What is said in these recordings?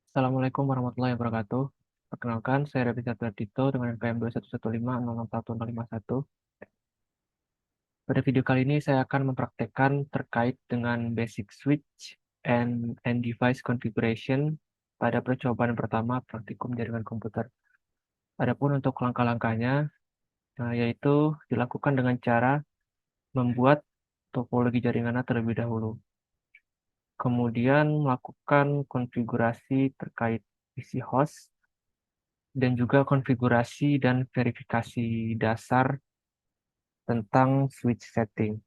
Assalamualaikum warahmatullahi wabarakatuh. Perkenalkan, saya Revisa Tito dengan NPM 2115061. Pada video kali ini saya akan mempraktekkan terkait dengan basic switch and device configuration pada percobaan pertama praktikum jaringan komputer. Adapun untuk langkah-langkahnya, yaitu dilakukan dengan cara membuat topologi jaringannya terlebih dahulu. Kemudian melakukan konfigurasi terkait PC host dan juga konfigurasi dan verifikasi dasar tentang switch setting.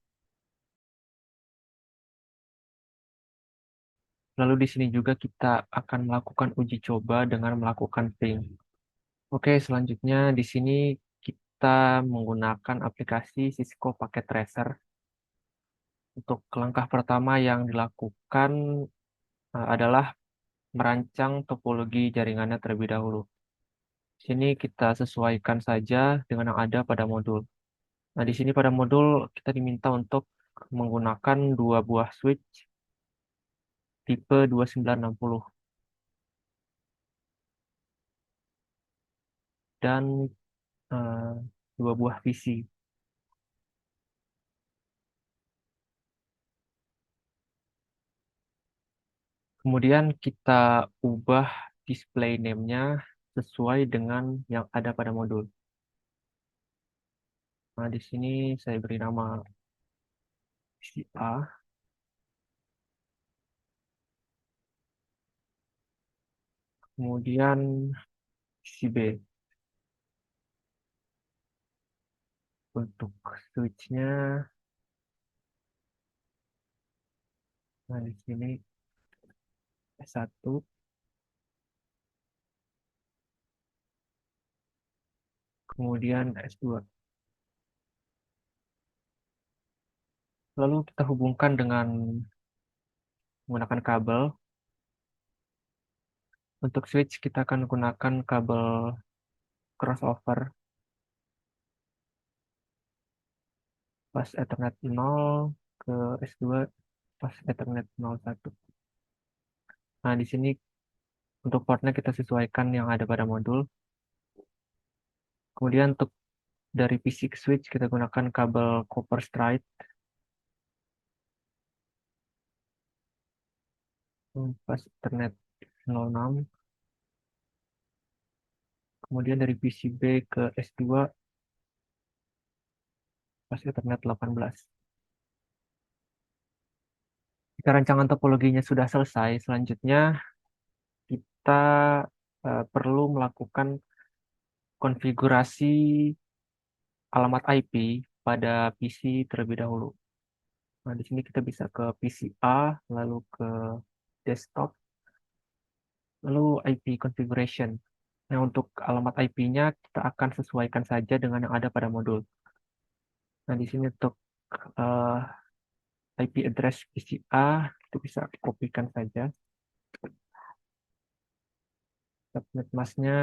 Lalu di sini juga kita akan melakukan uji coba dengan melakukan ping. Oke, selanjutnya di sini kita menggunakan aplikasi Cisco Packet Tracer. Untuk langkah pertama yang dilakukan adalah merancang topologi jaringannya terlebih dahulu. Di sini kita sesuaikan saja dengan yang ada pada modul. Nah, di sini pada modul kita diminta untuk menggunakan dua buah switch tipe 2960 dan eh, dua buah PC. Kemudian kita ubah display name-nya sesuai dengan yang ada pada modul. Nah, di sini saya beri nama PC A, kemudian PC B. Untuk switch-nya, nah di sini S1, kemudian S2. Lalu kita hubungkan dengan menggunakan kabel. Untuk switch kita akan gunakan kabel crossover pas Ethernet 0 ke S2 pas Ethernet 01. Nah, di sini untuk portnya kita sesuaikan yang ada pada modul. Kemudian untuk dari PC ke switch kita gunakan kabel copper straight pas Ethernet 06. Kemudian dari PCB ke S2 pas Ethernet 18. Jika rancangan topologinya sudah selesai, selanjutnya kita perlu melakukan konfigurasi alamat IP pada PC terlebih dahulu. Nah, di sini kita bisa ke PC A, lalu ke desktop, lalu IP configuration. Nah, untuk alamat IP-nya kita akan sesuaikan saja dengan yang ada pada modul. Nah, di sini untuk eh, IP address PC A, kita bisa kopikan saja. Subnet mask-nya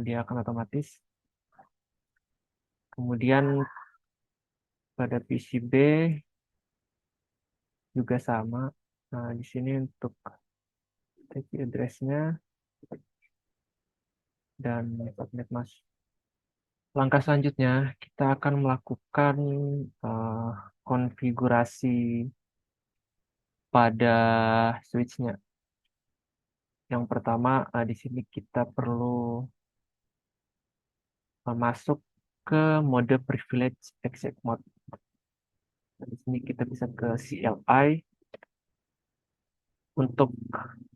dia akan otomatis. Kemudian pada PCB juga sama. Nah, di sini untuk IP address-nya dan subnet mask. Langkah selanjutnya, kita akan melakukan eh, konfigurasi pada switch-nya. Yang pertama, di sini kita perlu masuk ke mode privilege exec mode. Nah, di sini kita bisa ke CLI. Untuk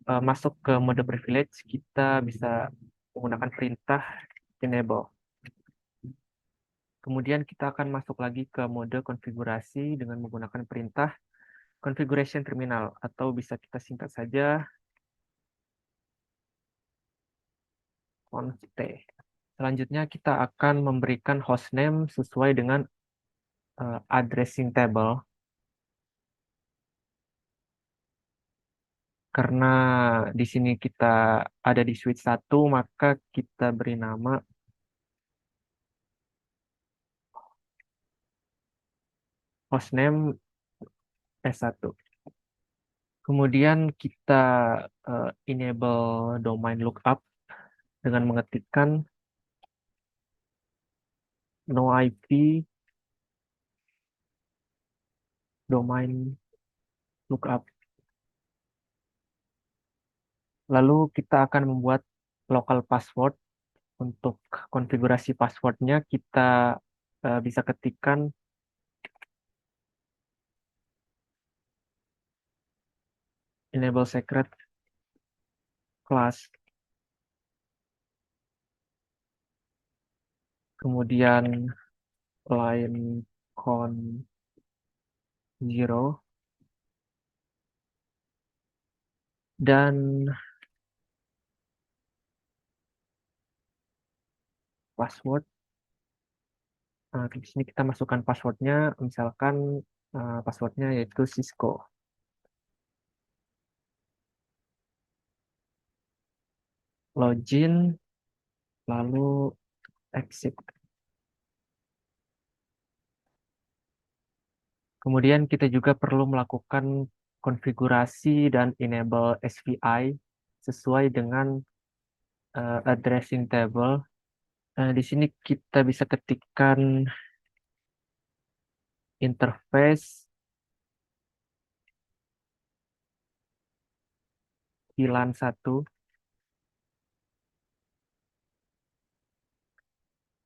masuk ke mode privilege, kita bisa menggunakan perintah enable. Kemudian kita akan masuk lagi ke mode konfigurasi dengan menggunakan perintah configuration terminal atau bisa kita singkat saja const. Selanjutnya kita akan memberikan hostname sesuai dengan addressing table. Karena di sini kita ada di switch 1, maka kita beri nama hostname S1. Kemudian kita enable domain lookup dengan mengetikkan no IP domain lookup. Lalu kita akan membuat local password. Untuk konfigurasi passwordnya kita bisa ketikkan enable secret class. Kemudian line count 0 dan password. Di sini kita masukkan passwordnya, misalkan passwordnya yaitu Cisco. Login, lalu exit. Kemudian kita juga perlu melakukan konfigurasi dan enable SPI sesuai dengan addressing table. Di sini kita bisa ketikkan interface VLAN 1.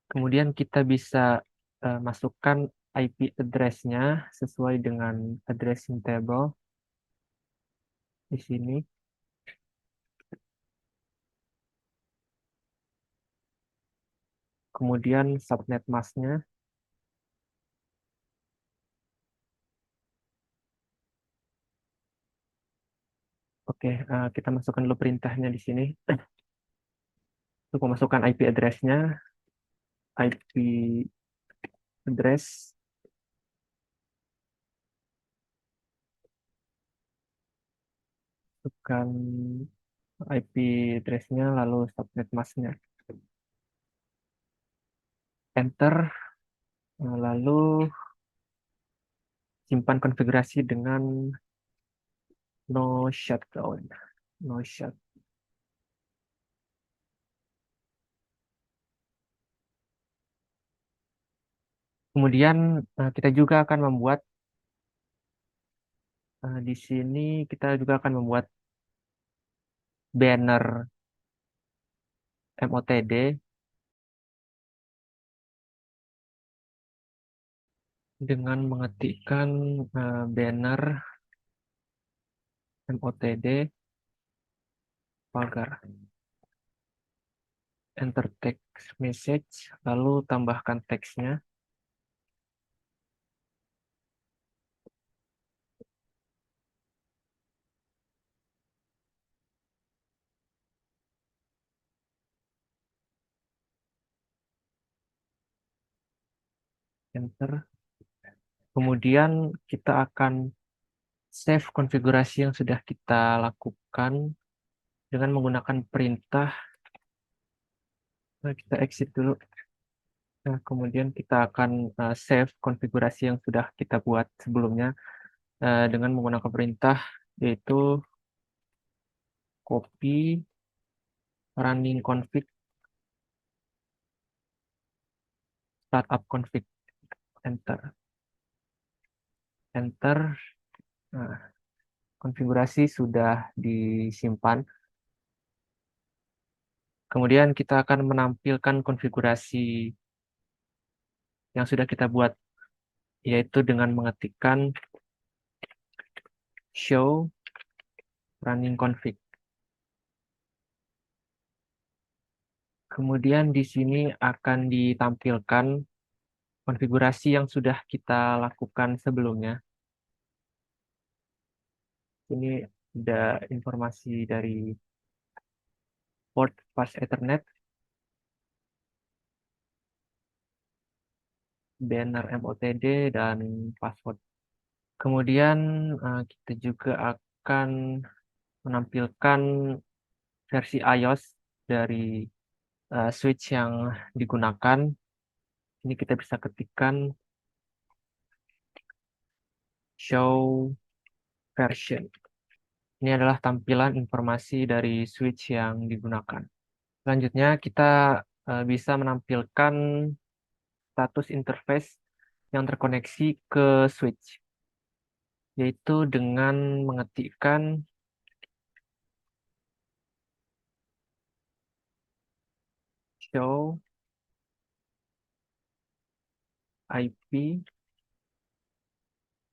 Kemudian kita bisa masukkan IP address-nya sesuai dengan addressing table di sini. Kemudian subnet mask-nya. Oke, kita masukkan dulu perintahnya di sini. Untuk memasukkan IP address-nya, IP address masukkan IP address-nya lalu subnet mask-nya. Enter, lalu simpan konfigurasi dengan no shutdown. No shut. Kemudian kita juga akan membuat di sini kita juga akan membuat banner MOTD dengan mengetikkan banner MOTD pagar. Enter text message, lalu tambahkan teksnya. Enter. Kemudian kita akan save konfigurasi yang sudah kita lakukan dengan menggunakan perintah. Nah, kita exit dulu. Nah, kemudian kita akan save konfigurasi yang sudah kita buat sebelumnya dengan menggunakan perintah yaitu copy running config startup config. Enter. Enter. Nah, konfigurasi sudah disimpan. Kemudian kita akan menampilkan konfigurasi yang sudah kita buat, yaitu dengan mengetikkan show running config. Kemudian di sini akan ditampilkan konfigurasi yang sudah kita lakukan sebelumnya. Ini ada informasi dari port fast Ethernet, banner MOTD, dan password. Kemudian kita juga akan menampilkan versi iOS dari switch yang digunakan. Ini kita bisa ketikkan show version. Ini adalah tampilan informasi dari switch yang digunakan. Selanjutnya kita bisa menampilkan status interface yang terkoneksi ke switch, yaitu dengan mengetikkan show IP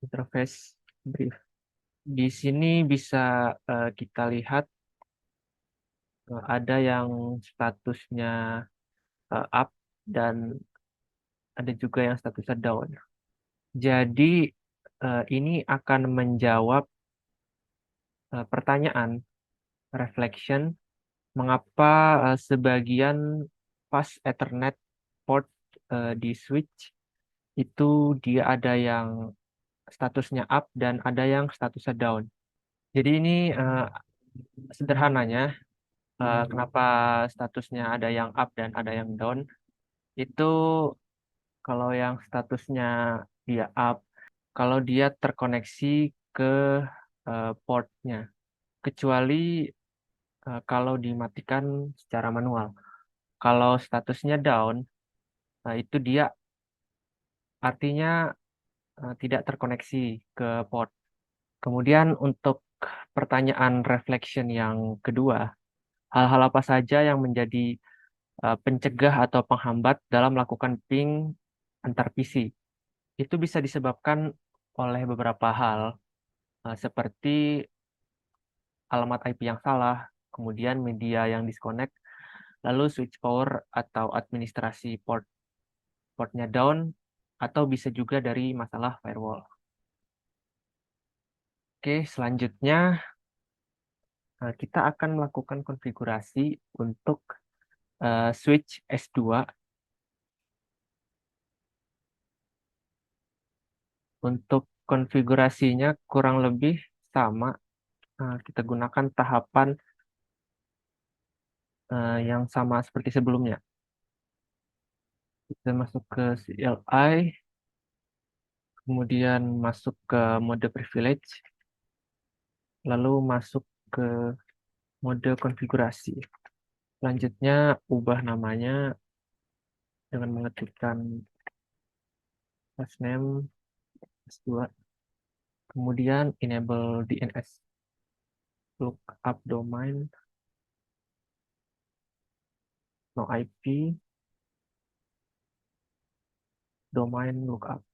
interface brief. Di sini bisa kita lihat ada yang statusnya up dan ada juga yang statusnya down. Jadi ini akan menjawab pertanyaan reflection mengapa sebagian fast Ethernet port di switch itu dia ada yang statusnya up dan ada yang statusnya down. Jadi ini sederhananya kenapa statusnya ada yang up dan ada yang down. Itu kalau yang statusnya dia up, kalau dia terkoneksi ke portnya, kecuali kalau dimatikan secara manual. Kalau statusnya down, itu dia artinya tidak terkoneksi ke port. Kemudian untuk pertanyaan reflection yang kedua, hal-hal apa saja yang menjadi pencegah atau penghambat dalam melakukan ping antar PC? Itu bisa disebabkan oleh beberapa hal, seperti alamat IP yang salah, kemudian media yang disconnect, lalu switch power atau administrasi portnya down, atau bisa juga dari masalah firewall. Oke, selanjutnya kita akan melakukan konfigurasi untuk switch S2. Untuk konfigurasinya kurang lebih sama. Kita gunakan tahapan yang sama seperti sebelumnya. Kita masuk ke CLI, kemudian masuk ke mode privilege, lalu masuk ke mode konfigurasi. Selanjutnya ubah namanya dengan mengetikkan hostname S2, kemudian enable DNS, lookup domain, no IP, domain lookup.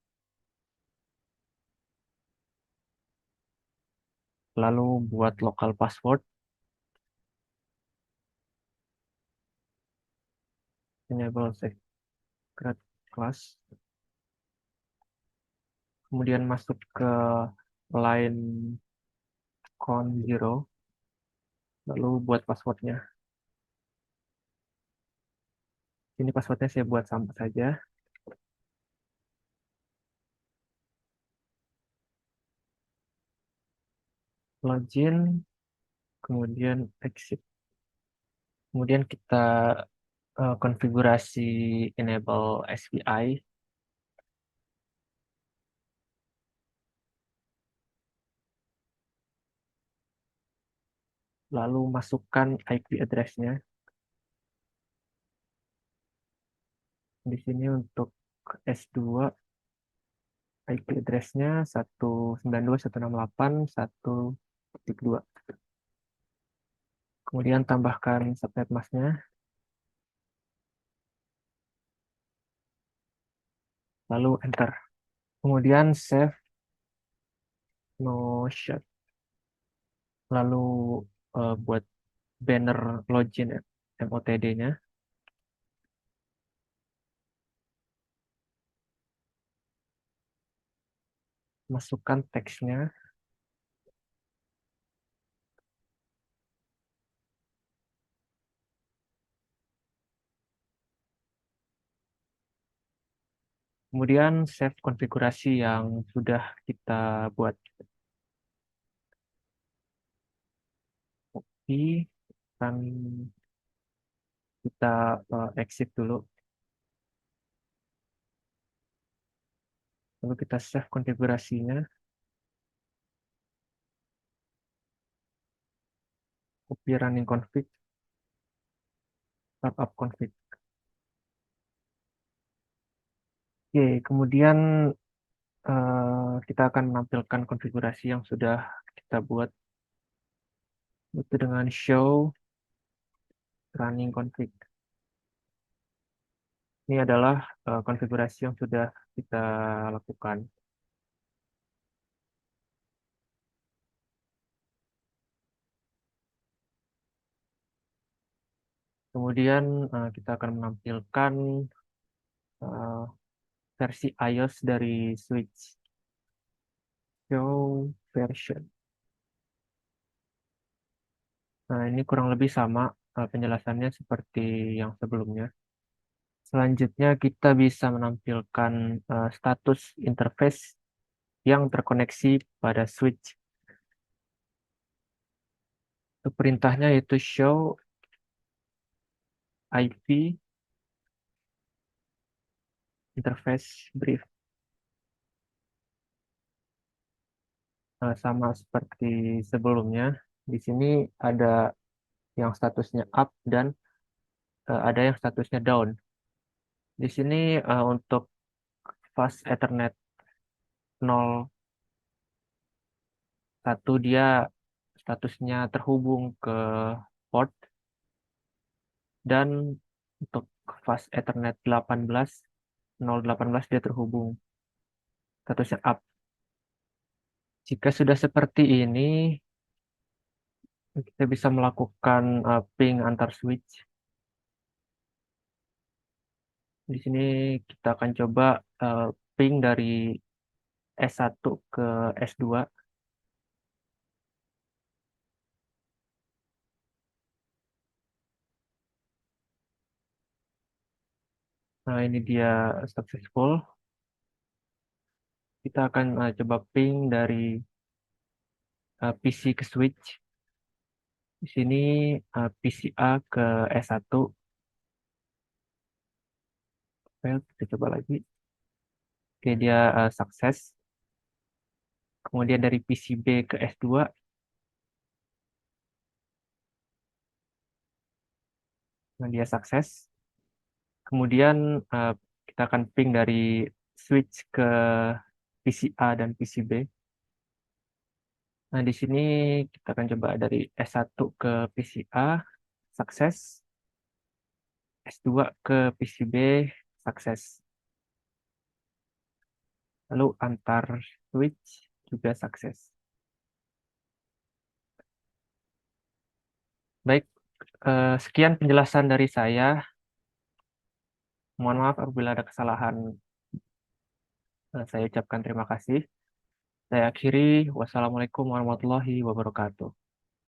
Lalu buat local password, enable secret class, kemudian masuk ke line count 0, lalu buat passwordnya. Ini passwordnya saya buat sama saja. Login, kemudian exit. Kemudian kita konfigurasi enable SPI. Lalu masukkan IP address-nya. Di sini untuk S2 IP address-nya 192.168.1.2. Kemudian tambahkan subnet mask-nya, lalu enter. Kemudian save no shot. Lalu buat banner login MOTD-nya. Masukkan teksnya. Kemudian save konfigurasi yang sudah kita buat. Oke, kan kita exit dulu. Lalu kita save konfigurasinya. copy running config, startup config. Oke, kemudian kita akan menampilkan konfigurasi yang sudah kita buat, itu dengan show running config. Ini adalah konfigurasi yang sudah kita lakukan. Kemudian kita akan menampilkan eh, versi iOS dari switch. Show version. Nah, ini kurang lebih sama penjelasannya seperti yang sebelumnya. Selanjutnya kita bisa menampilkan status interface yang terkoneksi pada switch. Untuk perintahnya yaitu show IP interface brief. Sama seperti sebelumnya. Di sini ada yang statusnya up dan ada yang statusnya down. Di sini untuk fast Ethernet 01 dia statusnya terhubung ke port, dan untuk fast Ethernet 018 dia terhubung, statusnya up. Jika sudah seperti ini, kita bisa melakukan ping antar switch. Di sini kita akan coba ping dari S1 ke S2. Nah, ini dia successful. Kita akan coba ping dari PC ke switch. Di sini PCA ke S1. Fail, kita coba lagi. Oke, dia sukses. Kemudian dari PCB ke S2. Nah, dia sukses. Kemudian kita akan ping dari switch ke PCA dan PCB. Nah, di sini kita akan coba dari S1 ke PCA, sukses. S2 ke PCB, sukses. Lalu antar switch juga sukses. Baik, sekian penjelasan dari saya. Mohon maaf apabila ada kesalahan. Saya ucapkan terima kasih. Saya akhiri. Wassalamualaikum warahmatullahi wabarakatuh.